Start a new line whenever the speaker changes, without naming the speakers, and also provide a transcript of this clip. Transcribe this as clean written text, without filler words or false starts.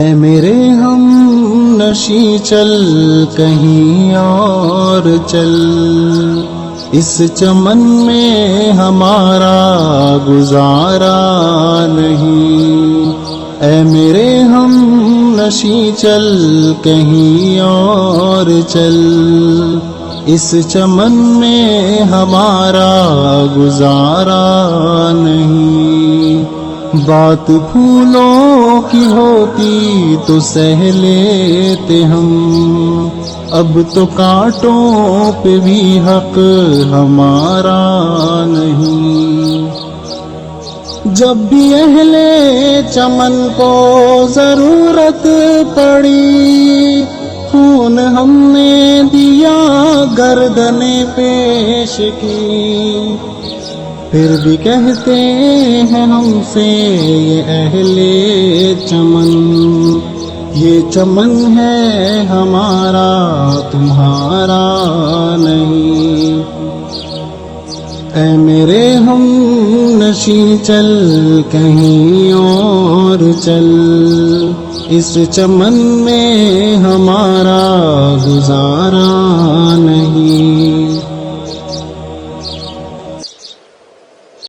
اے میرے ہم نشیں چل کہیں اور چل، اس چمن میں ہمارا گزارا نہیں۔ اے میرے ہم نشیں چل کہیں اور چل، اس چمن میں ہمارا گزارا نہیں۔ بات پھولوں کی ہوتی تو سہ لیتے ہم، اب تو کانٹوں پہ بھی حق ہمارا نہیں۔ جب بھی اہل چمن کو ضرورت پڑی، خون ہم نے دیا گردنیں پیش کی، پھر بھی کہتے ہیں ہم سے یہ اہل چمن، یہ چمن ہے ہمارا تمہارا نہیں۔ اے میرے ہم نشیں چل کہیں اور چل، اس چمن میں ہمارا گزارا